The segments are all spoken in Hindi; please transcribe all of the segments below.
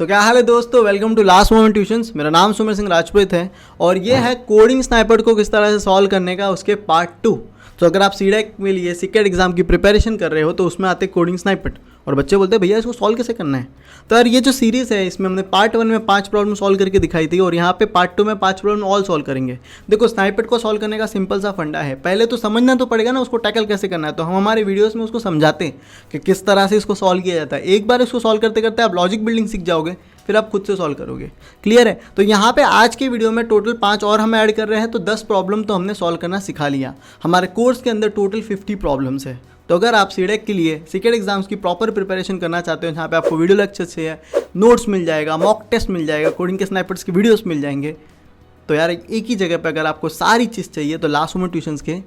क्या हाल है दोस्तों, welcome to last moment tuitions. मेरा नाम सुमिर सिंह राजपूत है और ये है कोडिंग स्नाइपर को किस तरह से सॉल्व करने का उसके पार्ट 2। तो अगर आप सीडेक के लिए सीकेट एग्जाम की प्रिपरेशन कर रहे हो तो उसमें आते कोडिंग स्नाइपर और बच्चे बोलते हैं भैया इसको सॉल्व कैसे करना है। तो यार ये जो सीरीज़ है इसमें हमने पार्ट 1 में 5 प्रॉब्लम सॉल्व करके दिखाई थी और यहाँ पे पार्ट 2 में 5 प्रॉब्लम ऑल सॉल्व करेंगे। देखो स्नाइपर को सॉल्व करने का सिंपल सा फंडा है, पहले तो समझना तो पड़ेगा ना उसको टैकल कैसे करना है। तो हम हमारे वीडियोस में उसको समझाते हैं कि किस तरह से इसको सॉल्व किया जाता है। एक बार इसको सॉल्व करते करते आप लॉजिक बिल्डिंग सीख जाओगे, फिर आप खुद से सॉल्व करोगे। क्लियर है। तो यहाँ पे आज के वीडियो में टोटल 5 और हम ऐड कर रहे हैं, तो 10 प्रॉब्लम तो हमने सॉल्व करना सिखा लिया। हमारे कोर्स के अंदर टोटल 50 प्रॉब्लम्स है। तो अगर आप सीडेक के लिए सीकेट एग्जाम्स की प्रॉपर प्रिपरेशन करना चाहते हो, जहाँ पे आपको वीडियो लेक्चर से नोट्स मिल जाएगा, मॉक टेस्ट मिल जाएगा, कोडिंग के स्नाइपर्स की वीडियोस मिल जाएंगे, तो यार एक ही जगह पे अगर आपको सारी चीज़ चाहिए तो लास्ट मोमेंट ट्यूशंस के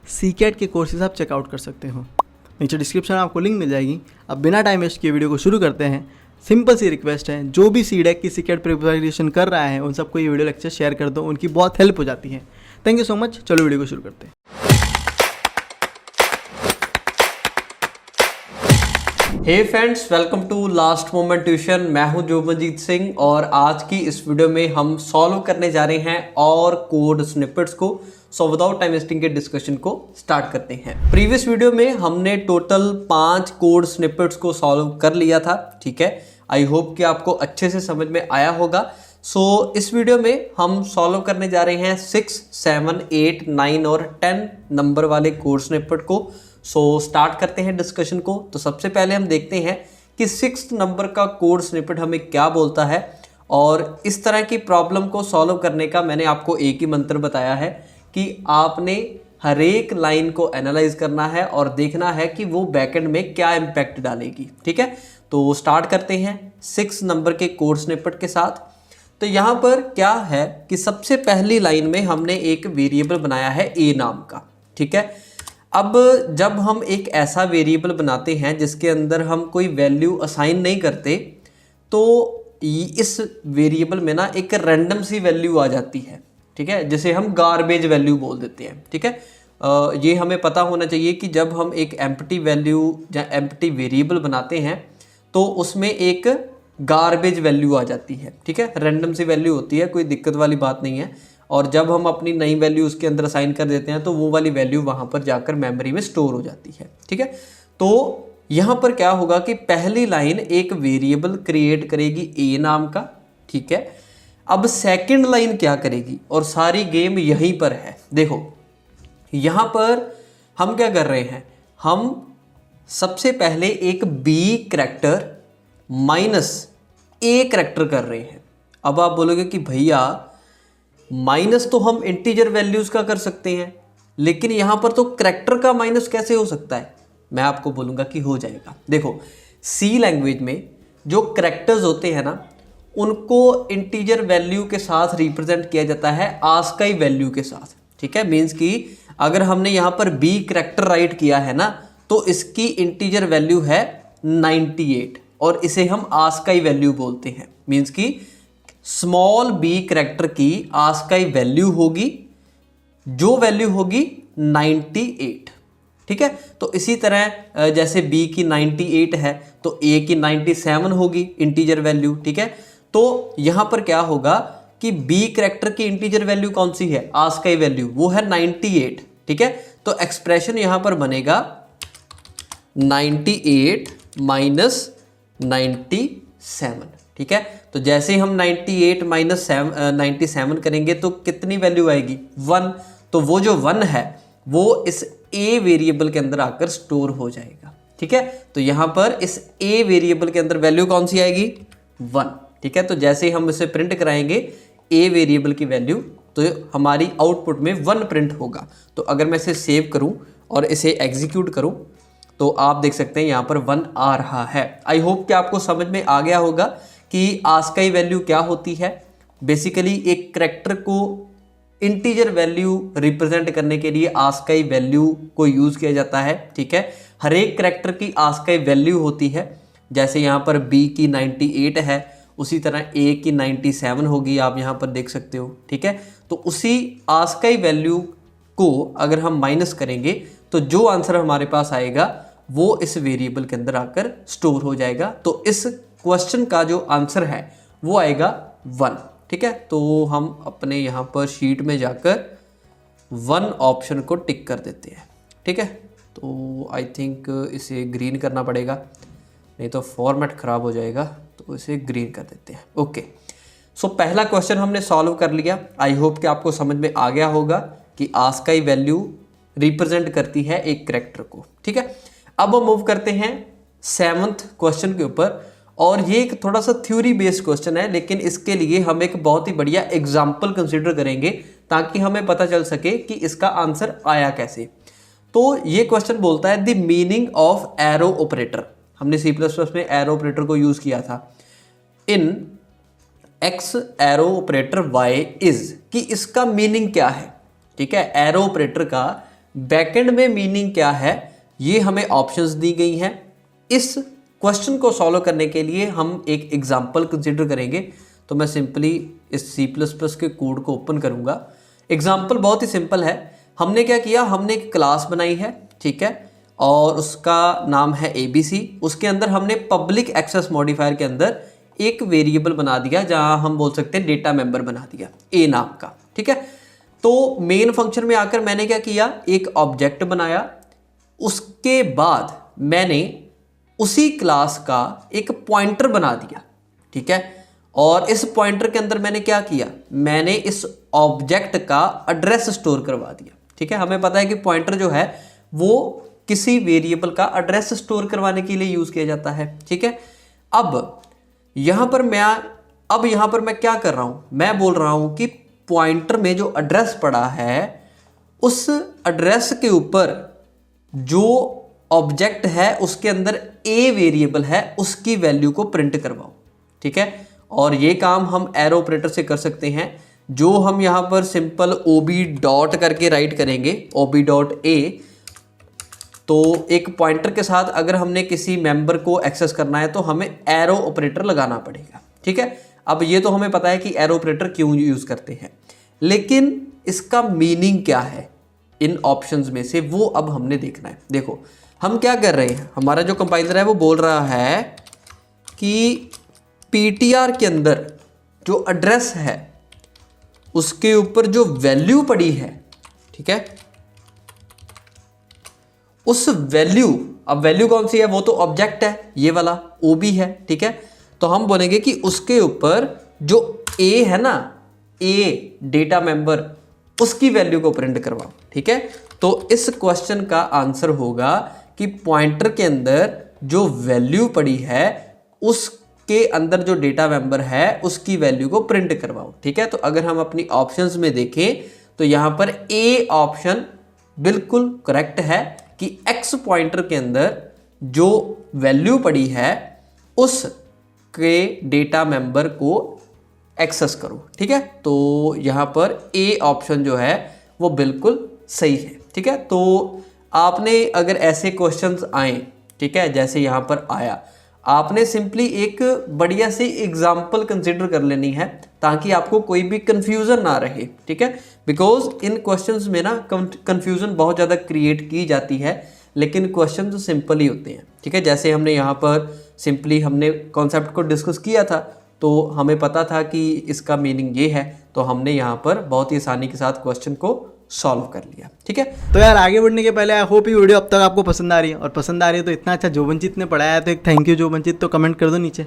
सीकेट के कोर्सेज आप चेकआउट कर सकते हो। नीचे डिस्क्रिप्शन में आपको लिंक मिल जाएगी। अब बिना टाइम वेस्ट किए वीडियो को शुरू करते हैं। सिंपल सी रिक्वेस्ट है, जो भी सीडेक की सीकेट प्रिपरेशन कर रहा है उन सबको ये वीडियो लेक्चर शेयर कर दो, उनकी बहुत हेल्प हो जाती है। Thank you so much. चलो वीडियो को शुरू करते हैं। Hey friends, welcome to last moment tuition. मैं हूं जोबनजीत सिंह और आज की इस वीडियो में हम सॉल्व करने जा रहे हैं और कोड स्निपेट्स को। सो विदाउट टाइम वेस्टिंग के डिस्कशन को स्टार्ट करते हैं। प्रीवियस वीडियो में हमने टोटल 5 कोड स्निपेट्स को सॉल्व कर लिया था, ठीक है। आई होप कि आपको अच्छे से समझ में आया होगा। सो इस वीडियो में हम सॉल्व करने जा रहे हैं 6, 7, 8, 9 और 10 नंबर वाले कोड स्निपेट को। सो स्टार्ट करते हैं डिस्कशन को। तो सबसे पहले हम देखते हैं कि 6 नंबर का कोड स्निपेट हमें क्या बोलता है। और इस तरह की प्रॉब्लम को सॉल्व करने का मैंने आपको एक ही मंत्र बताया है कि आपने हर एक लाइन को एनालाइज करना है और देखना है कि वो बैकएंड में क्या इम्पैक्ट डालेगी, ठीक है। तो स्टार्ट करते हैं 6 नंबर के कोड स्निपेट के साथ। तो यहाँ पर क्या है कि सबसे पहली लाइन में हमने एक वेरिएबल बनाया है ए नाम का, ठीक है। अब जब हम एक ऐसा वेरिएबल बनाते हैं जिसके अंदर हम कोई वैल्यू असाइन नहीं करते, तो इस वेरिएबल में ना एक रैंडम सी वैल्यू आ जाती है, ठीक है, जिसे हम गार्बेज वैल्यू बोल देते हैं, ठीक है। ये हमें पता होना चाहिए कि जब हम एक एम्प्टी वैल्यू या एम्प्टी वेरिएबल बनाते हैं तो उसमें एक गार्बेज वैल्यू आ जाती है, ठीक है। रैंडम सी वैल्यू होती है, कोई दिक्कत वाली बात नहीं है। और जब हम अपनी नई वैल्यू उसके अंदर असाइन कर देते हैं तो वो वाली वैल्यू वहाँ पर जाकर मेमोरी में स्टोर हो जाती है, ठीक है। तो यहाँ पर क्या होगा कि पहली लाइन एक वेरिएबल क्रिएट करेगी ए नाम का, ठीक है। अब सेकंड लाइन क्या करेगी, और सारी गेम यहीं पर है। देखो यहाँ पर हम क्या कर रहे हैं, हम सबसे पहले एक बी करैक्टर माइनस ए करैक्टर कर रहे हैं। अब आप बोलोगे कि भैया माइनस तो हम इंटीजर वैल्यूज का कर सकते हैं, लेकिन यहां पर तो करैक्टर का माइनस कैसे हो सकता है। मैं आपको बोलूंगा कि हो जाएगा। देखो सी लैंग्वेज में जो करैक्टर्स होते हैं ना, उनको इंटीजर वैल्यू के साथ रिप्रेजेंट किया जाता है आस्काई वैल्यू के साथ, ठीक है। मीन्स कि अगर हमने यहाँ पर बी करैक्टर राइट किया है ना, तो इसकी इंटीजर वैल्यू है 98 और इसे हम आस्काई वैल्यू बोलते हैं। मीन्स कि स्मॉल बी करैक्टर की आस्काई वैल्यू होगी, जो वैल्यू होगी 98, ठीक है। तो इसी तरह जैसे बी की 98 है तो ए की 97 होगी इंटीजर वैल्यू, ठीक है। तो यहां पर क्या होगा कि बी करैक्टर की इंटीजर वैल्यू कौन सी है, आस्काई वैल्यू, वो है 98, ठीक है। तो एक्सप्रेशन यहां पर बनेगा 98 माइनस 97, ठीक है। तो जैसे हम 98 माइनस 97 करेंगे तो कितनी वैल्यू आएगी, 1। तो वो जो 1 है वो इस ए वेरिएबल के अंदर आकर स्टोर हो जाएगा, ठीक है। तो यहाँ पर इस ए वेरिएबल के अंदर वैल्यू कौन सी आएगी, 1, ठीक है। तो जैसे ही हम इसे प्रिंट कराएंगे ए वेरिएबल की वैल्यू, तो हमारी आउटपुट में 1 प्रिंट होगा। तो अगर मैं इसे सेव करूँ और इसे एग्जीक्यूट करूँ तो आप देख सकते हैं यहाँ पर 1 आ रहा है। आई होप कि आपको समझ में आ गया होगा कि आस्काई वैल्यू क्या होती है। बेसिकली एक करैक्टर को इंटीजर वैल्यू रिप्रेजेंट करने के लिए आस्काई वैल्यू को यूज़ किया जाता है, ठीक है। हर एक करैक्टर की आस्काई वैल्यू होती है। जैसे यहाँ पर बी की 98 है, उसी तरह ए की 97 होगी, आप यहाँ पर देख सकते हो, ठीक है। तो उसी आस्काई वैल्यू को अगर हम माइनस करेंगे तो जो आंसर हमारे पास आएगा वो इस वेरिएबल के अंदर आकर स्टोर हो जाएगा। तो इस क्वेश्चन का जो आंसर है वो आएगा 1। ठीक है, तो हम अपने यहाँ पर शीट में जाकर 1 ऑप्शन को टिक कर देते हैं। ठीक है, तो आई थिंक इसे ग्रीन करना पड़ेगा, नहीं तो फॉर्मेट ख़राब हो जाएगा, तो इसे ग्रीन कर देते हैं। ओके, सो पहला क्वेश्चन हमने सॉल्व कर लिया। आई होप कि आपको समझ में आ गया होगा कि आस्काई वैल्यू रिप्रेजेंट करती है एक करेक्टर को। ठीक है, अब हम मूव करते हैं 7th क्वेश्चन के ऊपर, और ये एक थोड़ा सा थ्योरी बेस्ड क्वेश्चन है, लेकिन इसके लिए हम एक बहुत ही बढ़िया एग्जाम्पल कंसिडर करेंगे ताकि हमें पता चल सके कि इसका आंसर आया कैसे। तो ये क्वेश्चन बोलता है the meaning of arrow operator. हमने C++ में एरो ऑपरेटर को यूज किया था। In x arrow operator y is, कि इसका मीनिंग क्या है। ठीक है, एरो ऑपरेटर का बैकएंड में मीनिंग क्या है, ये हमें ऑप्शंस दी गई हैं। इस क्वेश्चन को सॉल्व करने के लिए हम एक एग्जांपल कंसीडर करेंगे। तो मैं सिंपली इस C++ के कोड को ओपन करूंगा। एग्जांपल बहुत ही सिंपल है। हमने क्या किया, हमने एक क्लास बनाई है, ठीक है, और उसका नाम है ABC। उसके अंदर हमने पब्लिक एक्सेस मॉडिफायर के अंदर एक वेरिएबल बना दिया, जहां हम बोल सकते हैं डेटा मेंबर बना दिया A नाम का। ठीक है, तो मेन फंक्शन में आकर मैंने क्या किया, एक ऑब्जेक्ट बनाया। उसके बाद मैंने उसी क्लास का एक पॉइंटर बना दिया। ठीक है, और इस पॉइंटर के अंदर मैंने क्या किया, मैंने इस ऑब्जेक्ट का एड्रेस स्टोर करवा दिया। ठीक है, हमें पता है कि पॉइंटर जो है वो किसी वेरिएबल का एड्रेस स्टोर करवाने के लिए यूज किया जाता है। ठीक है, अब यहां पर मैं क्या कर रहा हूं, मैं बोल रहा हूं कि पॉइंटर में जो एड्रेस पड़ा है उस एड्रेस के ऊपर जो ऑब्जेक्ट है उसके अंदर A वेरिएबल है उसकी वैल्यू को प्रिंट करवाओ। ठीक है, और ये काम हम एरो ऑपरेटर से कर सकते हैं, जो हम यहां पर सिंपल OB डॉट करके राइट करेंगे, OB डॉट A। तो एक पॉइंटर के साथ अगर हमने किसी मेंबर को एक्सेस करना है तो हमें एरो ऑपरेटर लगाना पड़ेगा। ठीक है, अब ये तो हमें पता है कि एरो ऑपरेटर क्यों यूज करते हैं, लेकिन इसका मीनिंग क्या है इन ऑप्शंस में से, वो अब हमने देखना है। देखो हम क्या कर रहे हैं, हमारा जो कंपाइलर है वो बोल रहा है कि PTR के अंदर जो एड्रेस है उसके ऊपर जो वैल्यू पड़ी है, ठीक है, उस वैल्यू, अब वैल्यू कौन सी है, वो तो ऑब्जेक्ट है, ये वाला OB है। ठीक है, तो हम बोलेंगे कि उसके ऊपर जो A है ना, A डेटा मेंबर, उसकी वैल्यू को प्रिंट करवाओ। ठीक है, तो इस क्वेश्चन का आंसर होगा कि पॉइंटर के अंदर जो वैल्यू पड़ी है उसके अंदर जो डेटा मेंबर है उसकी वैल्यू को प्रिंट करवाओ। ठीक है, तो अगर हम अपनी ऑप्शंस में देखें तो यहां पर A ऑप्शन बिल्कुल करेक्ट है कि X पॉइंटर के अंदर जो वैल्यू पड़ी है उसके डेटा मेंबर को एक्सेस करो। ठीक है, तो यहां पर A ऑप्शन जो है वो बिल्कुल सही है। ठीक है, तो आपने अगर ऐसे क्वेश्चंस आए, ठीक है, जैसे यहां पर आया, आपने सिंपली एक बढ़िया सी एग्जांपल कंसीडर कर लेनी है ताकि आपको कोई भी कंफ्यूजन ना रहे। ठीक है, बिकॉज इन क्वेश्चंस में ना कंफ्यूजन बहुत ज़्यादा क्रिएट की जाती है, लेकिन क्वेश्चन तो सिंपल ही होते हैं। ठीक है, जैसे हमने यहाँ पर सिंपली हमने कॉन्सेप्ट को डिस्कस किया था, तो हमें पता था कि इसका मीनिंग ये है, तो हमने यहाँ पर बहुत ही आसानी के साथ क्वेश्चन को सॉल्व कर लिया। ठीक है, तो यार आगे बढ़ने के पहले आई होप ये वीडियो अब तक आपको पसंद आ रही है, और पसंद आ रही है तो इतना अच्छा जोबनजीत ने पढ़ाया है तो एक थैंक यू जोबनजीत, तो कमेंट कर दो नीचे।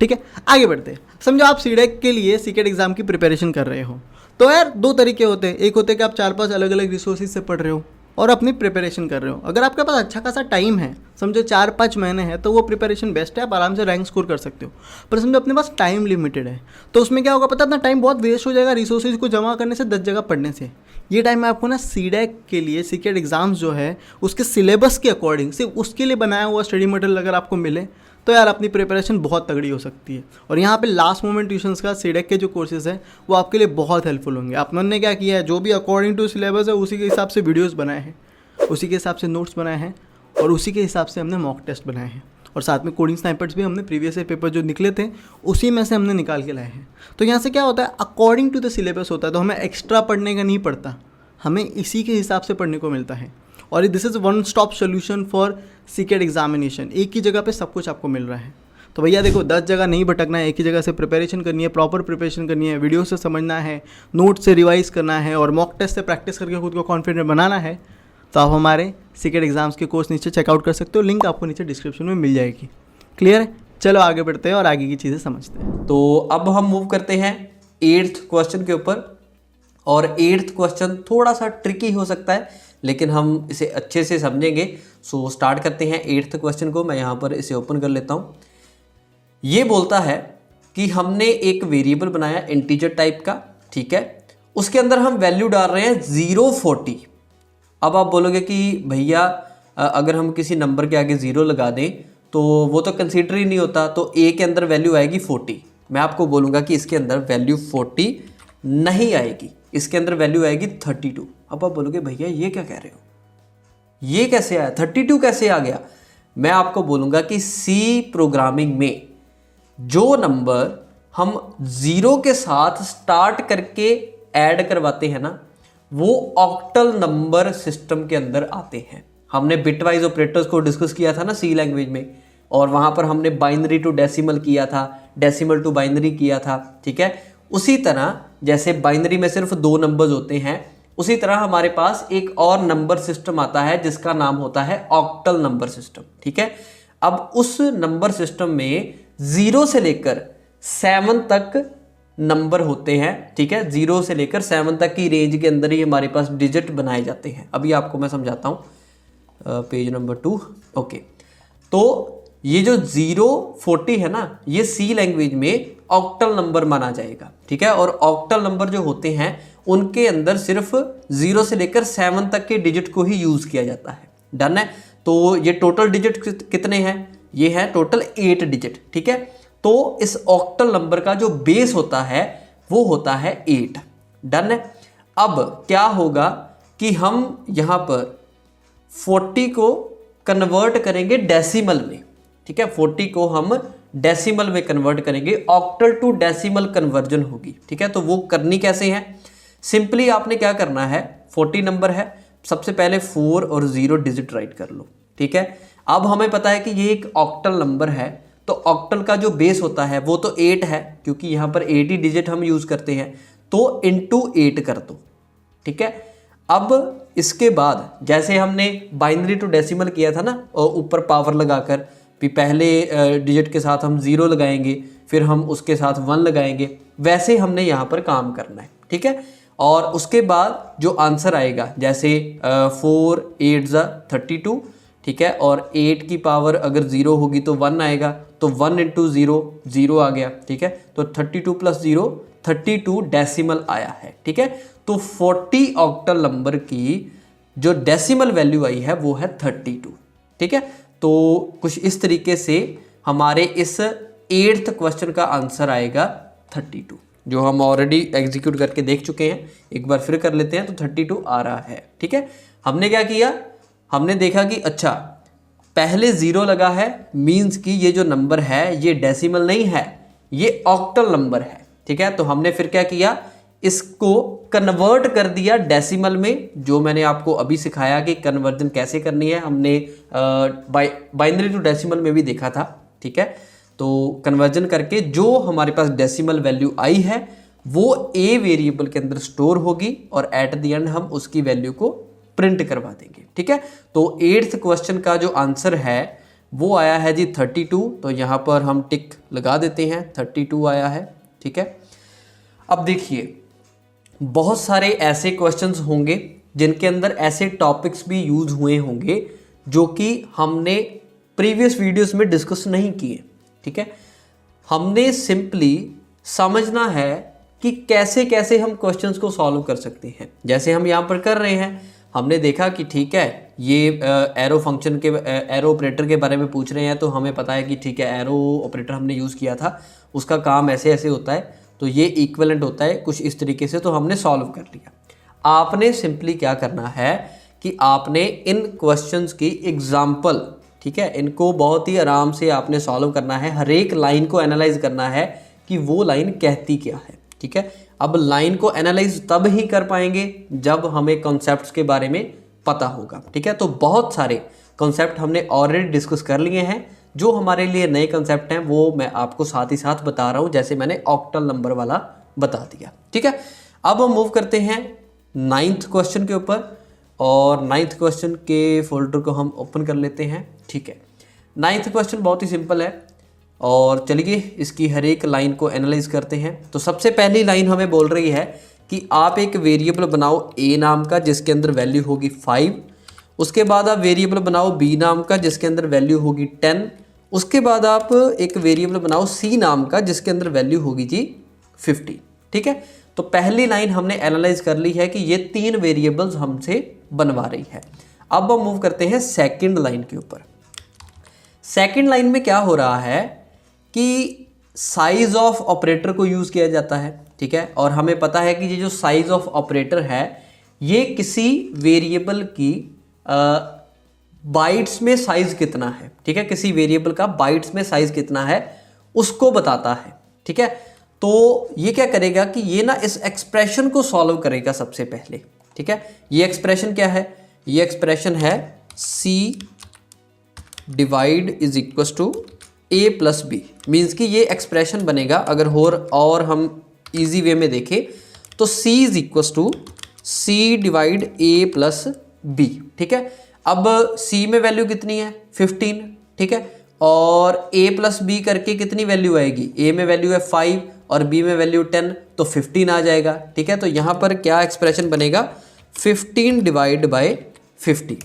ठीक है, आगे बढ़ते हैं। समझो आप सीडेक के लिए सीकेट एग्जाम की प्रिपरेशन कर रहे हो, तो यार 2 तरीके होते हैं। एक होते हैं कि आप 4-5 अलग अलग रिसोर्सेज से पढ़ रहे हो और अपनी प्रिपरेशन कर रहे हो। अगर आपके पास अच्छा खासा टाइम है, समझो 4-5 महीने हैं, तो वो प्रिपरेशन बेस्ट है, आप आराम से रैंक स्कोर कर सकते हो। पर समझो अपने पास टाइम लिमिटेड है, तो उसमें क्या होगा पता, अपना टाइम बहुत वेस्ट हो जाएगा रिसोर्सेज को जमा करने से, 10 जगह पढ़ने से। ये टाइम में आपको ना सीडेक के लिए सीकेट एग्जाम्स जो है उसके सिलेबस के अकॉर्डिंग सिर्फ उसके लिए बनाया हुआ स्टडी मटेरियल अगर आपको मिले तो यार अपनी प्रिपरेशन बहुत तगड़ी हो सकती है। और यहाँ पे लास्ट मोमेंट ट्यूशंस का सीडेक के जो कोर्सेज हैं वो आपके लिए बहुत हेल्पफुल होंगे। आपने क्या किया है, जो भी अकॉर्डिंग टू सिलेबस है उसी के हिसाब से वीडियोस बनाए हैं, उसी के हिसाब से नोट्स बनाए हैं, और उसी के हिसाब से हमने मॉक टेस्ट बनाए हैं, और साथ में कोडिंग स्नाइपर्स भी हमने प्रीवियस पेपर जो निकले थे उसी में से हमने निकाल के लाए हैं। तो यहाँ से क्या होता है, अकॉर्डिंग टू द सिलेबस होता है, तो हमें एक्स्ट्रा पढ़ने का नहीं पड़ता, हमें इसी के हिसाब से पढ़ने को मिलता है। और this is one stop solution for सीकेट एग्जामिनेशन, एक ही जगह पे सब कुछ आपको मिल रहा है। तो भैया देखो 10 जगह नहीं भटकना है, एक ही जगह से प्रिपरेशन करनी है, प्रॉपर प्रिपरेशन करनी है, वीडियो से समझना है, नोट से रिवाइज करना है और मॉक टेस्ट से प्रैक्टिस करके खुद को कॉन्फिडेंट बनाना है। तो आप हमारे सीक्रेट एग्जाम्स के कोर्स नीचे चेकआउट कर सकते हो, लिंक आपको नीचे डिस्क्रिप्शन में मिल जाएगी। क्लियर है? चलो आगे बढ़ते हैं और आगे की चीज़ें समझते हैं। तो अब हम मूव करते हैं 8th क्वेश्चन के ऊपर। और 8th क्वेश्चन थोड़ा सा ट्रिकी हो सकता है, लेकिन हम इसे अच्छे से समझेंगे। सो स्टार्ट करते हैं 8th क्वेश्चन को। मैं यहाँ पर इसे ओपन कर लेता हूँ। ये बोलता है कि हमने एक वेरिएबल बनाया इंटीजर टाइप का, ठीक है, उसके अंदर हम वैल्यू डाल रहे हैं 0, 40। अब आप बोलोगे कि भैया अगर हम किसी नंबर के आगे 0 लगा दें तो वो तो कंसीडर ही नहीं होता, तो ए के अंदर वैल्यू आएगी 40। मैं आपको बोलूँगा कि इसके अंदर वैल्यू 40 नहीं आएगी, इसके अंदर वैल्यू आएगी 32। अब आप बोलोगे भैया ये क्या कह रहे हो, ये कैसे आया, 32 कैसे आ गया? मैं आपको बोलूँगा कि सी प्रोग्रामिंग में जो नंबर हम 0 के साथ स्टार्ट करके ऐड करवाते हैं ना, वो ऑक्टल नंबर सिस्टम के अंदर आते हैं। हमने बिटवाइज ऑपरेटर्स को डिस्कस किया था ना सी लैंग्वेज में, और वहाँ पर हमने बाइनरी टू डेसिमल किया था, डेसिमल टू बाइनरी किया था, ठीक है। उसी तरह जैसे बाइनरी में सिर्फ 2 नंबर्स होते हैं, उसी तरह हमारे पास एक और नंबर सिस्टम आता है जिसका नाम होता है ऑक्टल नंबर सिस्टम, ठीक है। अब उस नंबर सिस्टम में 0 से लेकर 7 तक नंबर होते हैं, ठीक है। 0 से लेकर 7 तक की रेंज के अंदर ही हमारे पास डिजिट बनाए जाते हैं। अभी आपको मैं समझाता हूँ, पेज नंबर 2। ओके, तो ये जो 0, 40 है ना, ये सी लैंग्वेज में ऑक्टल नंबर माना जाएगा, ठीक है। और ऑक्टल नंबर जो होते हैं उनके अंदर सिर्फ 0 से लेकर 7 तक के डिजिट को ही यूज किया जाता है। डन है? तो ये टोटल डिजिट कितने हैं? ये है टोटल 8 डिजिट, ठीक है। तो इस ऑक्टल नंबर का जो बेस होता है वो होता है 8। डन है? अब क्या होगा कि हम यहाँ पर 40 को कन्वर्ट करेंगे डेसिमल में, ठीक है। 40 को हम डेसिमल में कन्वर्ट करेंगे, ऑक्टल टू डेसिमल कन्वर्जन होगी, ठीक है। तो वो करनी कैसे है? सिंपली आपने क्या करना है, 40 नंबर है, सबसे पहले 4 और 0 डिजिट राइट कर लो, ठीक है। अब हमें पता है कि ये एक ऑक्टल नंबर है, तो ऑक्टल का जो बेस होता है वो तो 8 है, क्योंकि यहाँ पर 80 डिजिट हम यूज करते हैं, तो इंटू 8 कर दो, ठीक है। अब इसके बाद जैसे हमने बाइनरी टू डेसिमल किया था ना, और ऊपर पावर लगाकर, भी पहले डिजिट के साथ हम 0 लगाएंगे, फिर हम उसके साथ 1 लगाएंगे, वैसे हमने यहाँ पर काम करना है, ठीक है। और उसके बाद जो आंसर आएगा, जैसे 4 8 32, ठीक है, और 8 की पावर अगर 0 होगी तो 1 आएगा, तो 1 इंटू 0 0 आ गया, ठीक है। तो 32 प्लस 0 32 डेसिमल आया है, ठीक है। तो 40 ऑक्टल नंबर की जो डेसिमल वैल्यू आई है वो है 32, ठीक है। तो कुछ इस तरीके से हमारे इस 8th क्वेश्चन का आंसर आएगा 32, जो हम ऑलरेडी एग्जीक्यूट करके देख चुके हैं। एक बार फिर कर लेते हैं, तो 32 आ रहा है, ठीक है। हमने क्या किया, हमने देखा कि अच्छा पहले 0 लगा है, मीन्स कि ये जो नंबर है ये डेसिमल नहीं है, ये ऑक्टल नंबर है, ठीक है। तो हमने फिर क्या किया, इसको कन्वर्ट कर दिया डेसिमल में, जो मैंने आपको अभी सिखाया कि कन्वर्जन कैसे करनी है, हमने बाइनरी टू डेसिमल में भी देखा था, ठीक है। तो कन्वर्जन करके जो हमारे पास डेसिमल वैल्यू आई है वो ए वेरिएबल के अंदर स्टोर होगी, और एट द एंड हम उसकी वैल्यू को प्रिंट करवा देंगे, ठीक है। तो 8th क्वेश्चन का जो आंसर है वो आया है जी 32। तो यहाँ पर हम टिक लगा देते हैं, 32 आया है, ठीक है। अब देखिए, बहुत सारे ऐसे क्वेश्चंस होंगे जिनके अंदर ऐसे टॉपिक्स भी यूज हुए होंगे जो कि हमने प्रीवियस वीडियोस में डिस्कस नहीं किए, ठीक है। हमने सिंपली समझना है कि कैसे कैसे हम क्वेश्चंस को सॉल्व कर सकते हैं। जैसे हम यहाँ पर कर रहे हैं, हमने देखा कि ठीक है ये एरो फंक्शन के एरो ऑपरेटर के बारे में पूछ रहे हैं, तो हमें पता है कि ठीक है एरो ऑपरेटर हमने यूज़ किया था, उसका काम ऐसे ऐसे होता है, तो ये इक्विवेलेंट होता है कुछ इस तरीके से, तो हमने सॉल्व कर लिया। आपने सिंपली क्या करना है कि आपने इन क्वेश्चंस की एग्जाम्पल, ठीक है, इनको बहुत ही आराम से आपने सॉल्व करना है, हर एक लाइन को एनालाइज करना है कि वो लाइन कहती क्या है, ठीक है। अब लाइन को एनालाइज तब ही कर पाएंगे जब हमें कॉन्सेप्ट्स के बारे में पता होगा, ठीक है। तो बहुत सारे कॉन्सेप्ट हमने ऑलरेडी डिस्कस कर लिए हैं, जो हमारे लिए नए कंसेप्ट हैं वो मैं आपको साथ ही साथ बता रहा हूँ, जैसे मैंने ऑक्टल नंबर वाला बता दिया। ठीक है, अब हम मूव करते हैं 9th क्वेश्चन के ऊपर, और 9th क्वेश्चन के फोल्डर को हम ओपन कर लेते हैं। ठीक है, 9th क्वेश्चन बहुत ही सिंपल है, और चलिए इसकी हर एक लाइन को एनालाइज करते हैं। तो सबसे पहली लाइन हमें बोल रही है कि आप एक वेरिएबल बनाओ a नाम का जिसके अंदर वैल्यू होगी 5, उसके बाद आप वेरिएबल बनाओ b नाम का जिसके अंदर वैल्यू होगी 10, उसके बाद आप एक वेरिएबल बनाओ c नाम का जिसके अंदर वैल्यू होगी जी 50। ठीक है, तो पहली लाइन हमने एनालाइज कर ली है कि ये 3 वेरिएबल्स हमसे बनवा रही है। अब हम मूव करते हैं सेकंड लाइन के ऊपर। सेकंड लाइन में क्या हो रहा है कि साइज ऑफ ऑपरेटर को यूज किया जाता है। ठीक है, और हमें पता है कि ये जो साइज ऑफ ऑपरेटर है ये किसी वेरिएबल की बाइट्स में साइज कितना है, ठीक है, किसी वेरिएबल का बाइट्स में साइज कितना है उसको बताता है। ठीक है, तो ये क्या करेगा कि ये ना इस एक्सप्रेशन को सॉल्व करेगा सबसे पहले। ठीक है, ये एक्सप्रेशन क्या है, ये एक्सप्रेशन है c divide is equal to a plus B, means कि ये एक्सप्रेशन बनेगा अगर और हम इजी वे में देखें तो c is equal to c divide a plus B. ठीक है, अब c में वैल्यू कितनी है 15। ठीक है, और a प्लस बी करके कितनी वैल्यू आएगी, a में वैल्यू है 5 और b में वैल्यू 10, तो 15 आ जाएगा। ठीक है, तो यहाँ पर क्या एक्सप्रेशन बनेगा 15 डिवाइड बाय 50।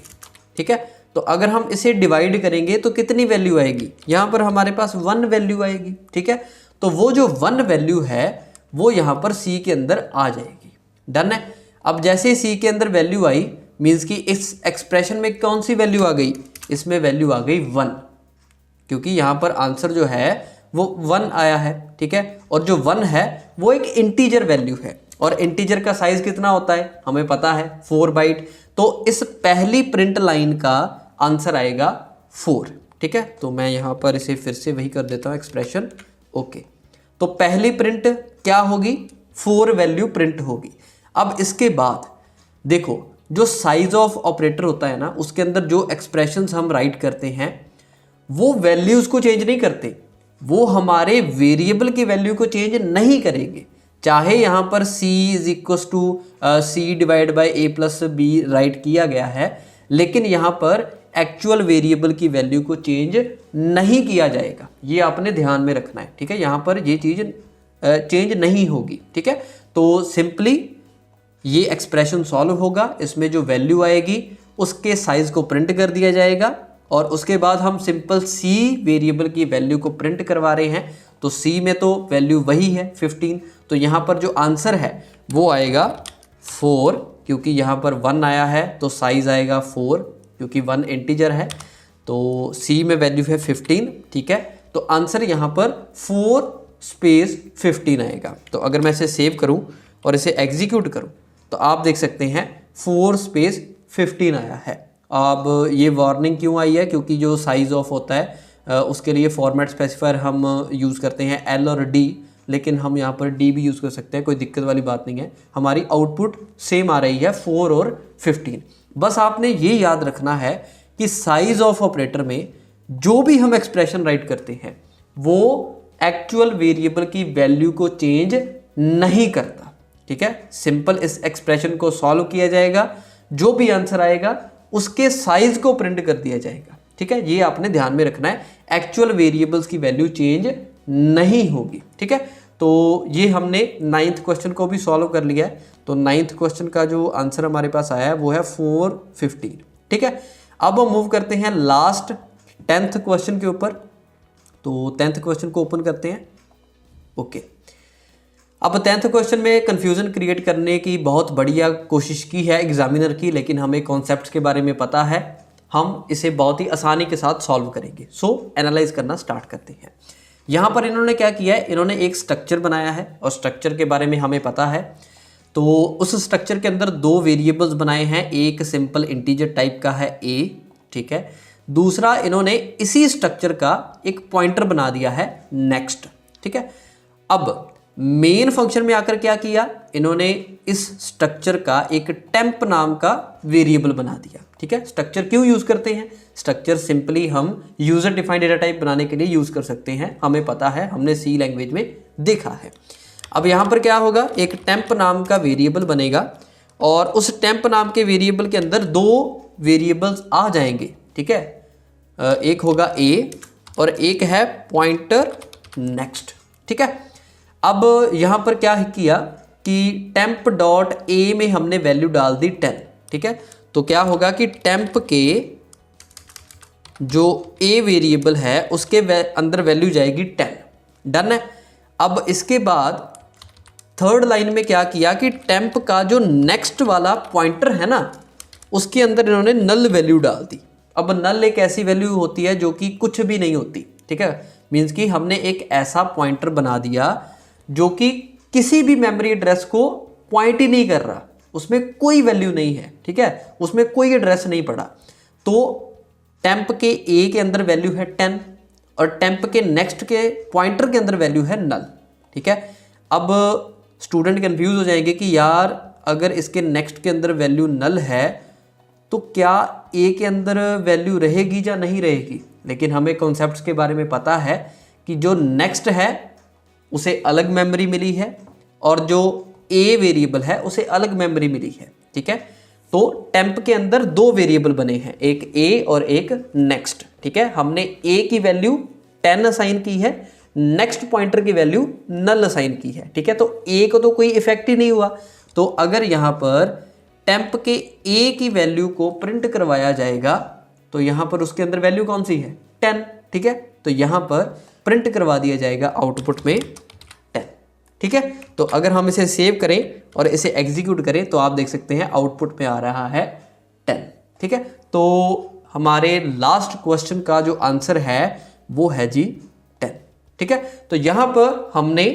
ठीक है, तो अगर हम इसे डिवाइड करेंगे तो कितनी वैल्यू आएगी, यहाँ पर हमारे पास 1 वैल्यू आएगी। ठीक है, तो वो जो 1 वैल्यू है वो यहाँ पर c के अंदर आ जाएगी। डन है। अब जैसे c के अंदर वैल्यू आई मीन्स कि इस एक्सप्रेशन में कौन सी वैल्यू आ गई, इसमें वैल्यू आ गई 1, क्योंकि यहाँ पर आंसर जो है वो 1 आया है। ठीक है, और जो 1 है वो एक इंटीजर वैल्यू है, और इंटीजर का साइज कितना होता है हमें पता है 4 बाइट, तो इस पहली प्रिंट लाइन का आंसर आएगा 4। ठीक है, तो मैं यहाँ पर इसे फिर से वही कर देता हूँ एक्सप्रेशन। ओके, तो पहली प्रिंट क्या होगी 4 वैल्यू प्रिंट होगी। अब इसके बाद देखो जो साइज ऑफ ऑपरेटर होता है ना उसके अंदर जो एक्सप्रेशंस हम राइट करते हैं वो वैल्यूज को चेंज नहीं करते, वो हमारे वेरिएबल की वैल्यू को चेंज नहीं करेंगे। चाहे यहाँ पर c is equal to c divide by a plus B write किया गया है, लेकिन यहाँ पर एक्चुअल वेरिएबल की वैल्यू को चेंज नहीं किया जाएगा, ये आपने ध्यान में रखना है। ठीक है, यहाँ पर ये चीज़ चेंज नहीं होगी। ठीक है, तो सिंपली ये एक्सप्रेशन सॉल्व होगा, इसमें जो वैल्यू आएगी उसके साइज को प्रिंट कर दिया जाएगा, और उसके बाद हम सिंपल c वेरिएबल की वैल्यू को प्रिंट करवा रहे हैं, तो c में तो वैल्यू वही है 15, तो यहाँ पर जो आंसर है वो आएगा 4, क्योंकि यहाँ पर 1 आया है तो साइज आएगा 4, क्योंकि 1 इंटीजर है, तो c में वैल्यू है 15। ठीक है, तो आंसर यहाँ पर 4 स्पेस 15 आएगा। तो अगर मैं इसे सेव करूँ और इसे एग्जीक्यूट करूँ तो आप देख सकते हैं 4 स्पेस 15 आया है। अब ये वार्निंग क्यों आई है, क्योंकि जो साइज ऑफ होता है उसके लिए फॉर्मेट स्पेसिफायर हम यूज़ करते हैं L और D, लेकिन हम यहाँ पर D भी यूज़ कर सकते हैं, कोई दिक्कत वाली बात नहीं है। हमारी आउटपुट सेम आ रही है 4 और 15। बस आपने ये याद रखना है कि साइज ऑफ ऑपरेटर में जो भी हम एक्सप्रेशन राइट करते हैं वो एक्चुअल वेरिएबल की वैल्यू को चेंज नहीं करता। ठीक है, सिंपल इस एक्सप्रेशन को सॉल्व किया जाएगा, जो भी आंसर आएगा उसके साइज को प्रिंट कर दिया जाएगा। ठीक है, ये आपने ध्यान में रखना है, एक्चुअल वेरिएबल्स की वैल्यू चेंज नहीं होगी। ठीक है, तो ये हमने 9th क्वेश्चन को भी सॉल्व कर लिया है। तो 9th क्वेश्चन का जो आंसर हमारे पास आया है वो है 415। ठीक है, अब हम मूव करते हैं लास्ट 10th क्वेश्चन के ऊपर। तो 10th क्वेश्चन को ओपन करते हैं। ओके, अब 10th क्वेश्चन में कंफ्यूजन क्रिएट करने की बहुत बढ़िया कोशिश की है एग्जामिनर की, लेकिन हमें कॉन्सेप्ट्स के बारे में पता है, हम इसे बहुत ही आसानी के साथ सॉल्व करेंगे। सो एनालाइज करना स्टार्ट करते हैं। यहाँ पर इन्होंने क्या किया है, इन्होंने एक स्ट्रक्चर बनाया है और स्ट्रक्चर के बारे में हमें पता है। तो उस स्ट्रक्चर के अंदर 2 वेरिएबल्स बनाए हैं, एक सिंपल इंटीजर टाइप का है a, ठीक है, दूसरा इन्होंने इसी स्ट्रक्चर का एक पॉइंटर बना दिया है नेक्स्ट। ठीक है, अब मेन फंक्शन में आकर क्या किया, इन्होंने इस स्ट्रक्चर का एक टेम्प नाम का वेरिएबल बना दिया। ठीक है, स्ट्रक्चर क्यों यूज करते हैं, स्ट्रक्चर सिंपली हम यूजर डिफाइंड डेटा टाइप बनाने के लिए यूज कर सकते हैं, हमें पता है, हमने सी लैंग्वेज में देखा है। अब यहाँ पर क्या होगा, एक टेम्प नाम का वेरिएबल बनेगा और उस टेम्प नाम के वेरिएबल के अंदर दो वेरिएबल्स आ जाएंगे। ठीक है, एक होगा ए और एक है पॉइंटर नेक्स्ट। ठीक है, अब यहाँ पर क्या किया कि टेम्प डॉट ए में हमने वैल्यू डाल दी 10। ठीक है, तो क्या होगा कि टेम्प के जो ए वेरिएबल है उसके अंदर वैल्यू जाएगी 10। डन है। अब इसके बाद थर्ड लाइन में क्या किया कि टेम्प का जो नेक्स्ट वाला पॉइंटर है ना उसके अंदर इन्होंने नल वैल्यू डाल दी। अब नल एक ऐसी वैल्यू होती है जो कि कुछ भी नहीं होती। ठीक है, मीन्स कि हमने एक ऐसा पॉइंटर बना दिया जो कि किसी भी मेमोरी एड्रेस को पॉइंट ही नहीं कर रहा, उसमें कोई वैल्यू नहीं है। ठीक है, उसमें कोई एड्रेस नहीं पड़ा। तो टेम्प के ए के अंदर वैल्यू है 10 और टेम्प के नेक्स्ट के पॉइंटर के अंदर वैल्यू है नल। ठीक है, अब स्टूडेंट कंफ्यूज हो जाएंगे कि यार अगर इसके नेक्स्ट के अंदर वैल्यू नल है तो क्या ए के अंदर वैल्यू रहेगी या नहीं रहेगी, लेकिन हमें कॉन्सेप्ट्स के बारे में पता है कि जो नेक्स्ट है उसे अलग मेमोरी मिली है और जो ए वेरिएबल है उसे अलग मेमोरी मिली है। ठीक है, तो टेम्प के अंदर दो वेरिएबल बने हैं, एक ए और एक नेक्स्ट। ठीक है, हमने ए की वैल्यू 10 असाइन की है, नेक्स्ट पॉइंटर की वैल्यू नल असाइन की है। ठीक है, तो ए को तो कोई इफेक्ट ही नहीं हुआ। तो अगर यहाँ पर टेम्प के ए की वैल्यू को प्रिंट करवाया जाएगा तो यहाँ पर उसके अंदर वैल्यू कौन सी है, 10। ठीक है, तो यहाँ पर प्रिंट करवा दिया जाएगा आउटपुट में 10। ठीक है, तो अगर हम इसे सेव करें और इसे एग्जीक्यूट करें तो आप देख सकते हैं आउटपुट में आ रहा है 10। ठीक है, तो हमारे लास्ट क्वेश्चन का जो आंसर है वो है जी 10। ठीक है, तो यहाँ पर हमने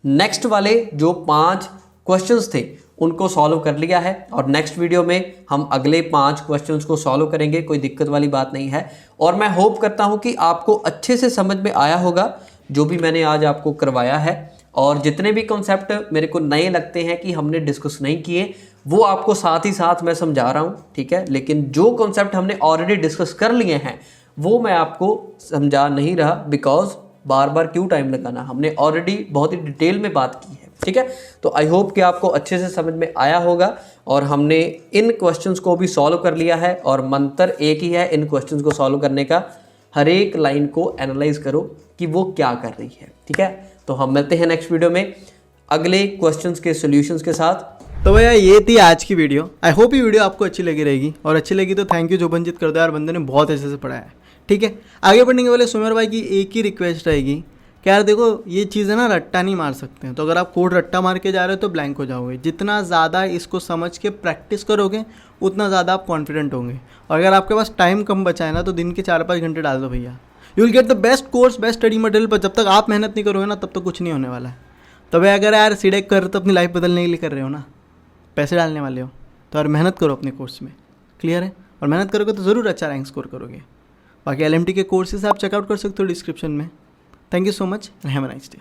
नेक्स्ट वाले जो 5 क्वेश्चंस थे उनको सॉल्व कर लिया है और नेक्स्ट वीडियो में हम अगले 5 क्वेश्चंस को सॉल्व करेंगे, कोई दिक्कत वाली बात नहीं है। और मैं होप करता हूं कि आपको अच्छे से समझ में आया होगा जो भी मैंने आज आपको करवाया है, और जितने भी कॉन्सेप्ट मेरे को नए लगते हैं कि हमने डिस्कस नहीं किए वो आपको साथ ही साथ मैं समझा रहा हूं। ठीक है, लेकिन जो कॉन्सेप्ट हमने ऑलरेडी डिस्कस कर लिए हैं वो मैं आपको समझा नहीं रहा, बिकॉज बार बार क्यों टाइम लगाना, हमने ऑलरेडी बहुत ही डिटेल में बात की है। ठीक है, तो आई होप कि आपको अच्छे से समझ में आया होगा और हमने इन क्वेश्चंस को भी सॉल्व कर लिया है और मंत्र एक ही है इन क्वेश्चंस को सॉल्व करने का, हर एक लाइन को एनालाइज करो कि वो क्या कर रही है। ठीक है, तो हम मिलते हैं नेक्स्ट वीडियो में अगले क्वेश्चंस के सॉल्यूशंस के साथ। तो भैया ये थी आज की वीडियो। आई होप ये वीडियो आपको अच्छी लगी रहेगी, और अच्छी लगी तो थैंक यू जोबनजीत कर दो यार, बंदे ने बहुत अच्छे से पढ़ाया है। ठीक है, आगे बढ़ने के पहले सुमेर भाई की एक ही रिक्वेस्ट रहेगी कि यार देखो ये चीज़ें ना रट्टा नहीं मार सकते हैं, तो अगर आप कोड रट्टा मार के जा रहे हो तो ब्लैंक हो जाओगे। जितना ज़्यादा इसको समझ के प्रैक्टिस करोगे उतना ज़्यादा आप कॉन्फिडेंट होंगे, और अगर आपके पास टाइम कम बचा है ना तो दिन के 4-5 घंटे डाल दो भैया, you will get the best course, best study material. पर जब तक आप मेहनत नहीं करोगे ना तब तक कुछ नहीं होने वाला है। तो भाई अगर यार सीडेक कर रहे हो तो अपनी लाइफ बदलने के लिए कर रहे हो ना, पैसे डालने वाले हो तो यार मेहनत करो अपने कोर्स में। क्लियर है, और मेहनत करोगे तो ज़रूर अच्छा रैंक स्कोर करोगे। बाकी LMT के कोर्सेज आप चेकआउट कर सकते हो डिस्क्रिप्शन में। Thank you so much and have a nice day.